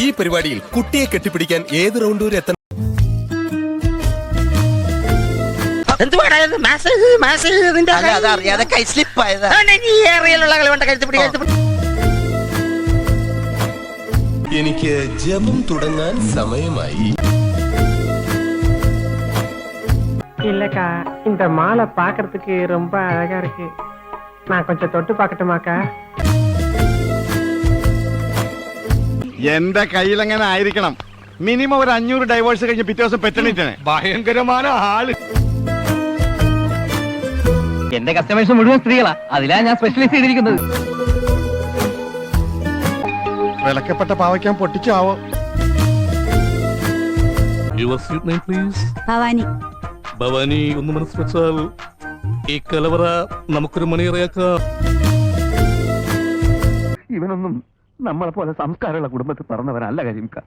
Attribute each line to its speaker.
Speaker 1: ഈ പരിപാടിയിൽ കുട്ടിയെ കെട്ടിപ്പിടിക്കാൻ ഏത് റൗണ്ട് വരെ എത്തണം? എനിക്ക് ജപം തുടങ്ങാൻ സമയമായി.
Speaker 2: இல்லக்கா, இந்த மாலை பாக்குறதுக்கு ரொம்ப அழகா இருக்கு. நான் கொஞ்சம் தொட்டு பார்க்கட்டுமாக்கா?
Speaker 3: എന്റെ കയ്യിലെങ്ങനെ ആയിരിക്കണം? മിനിമം ഒരു 500 ഡൈവേഴ്സ് കഴിഞ്ഞ് പിറ്റേ ദിവസം പെറ്റണിട്ടാണ്. ഭയങ്കരമായ ആള്.
Speaker 4: എന്റെ കസ്റ്റമേഴ്സ് മുഴുവൻ സ്ത്രീകളാ, അതിലാ ഞാൻ സ്പെഷ്യലൈസ് ചെയ്തിരിക്കുന്നത്.
Speaker 3: വിലക്കപ്പെട്ട പാവയ്ക്കാൻ പൊട്ടിച്ചാവോ?
Speaker 5: Your sweet name, please.
Speaker 6: Bhavani.
Speaker 5: Bhavani, ഒന്ന് മനസ്സ് വെച്ചാൽ ഈ കലവറ നമുക്കൊരു മണിയറയാക്കാം.
Speaker 4: ഇവനൊന്നും നമ്മളെ പോലെ സംസ്കാരമുള്ള കുടുംബത്തിൽ പറഞ്ഞവനല്ല കരിമിക്ക.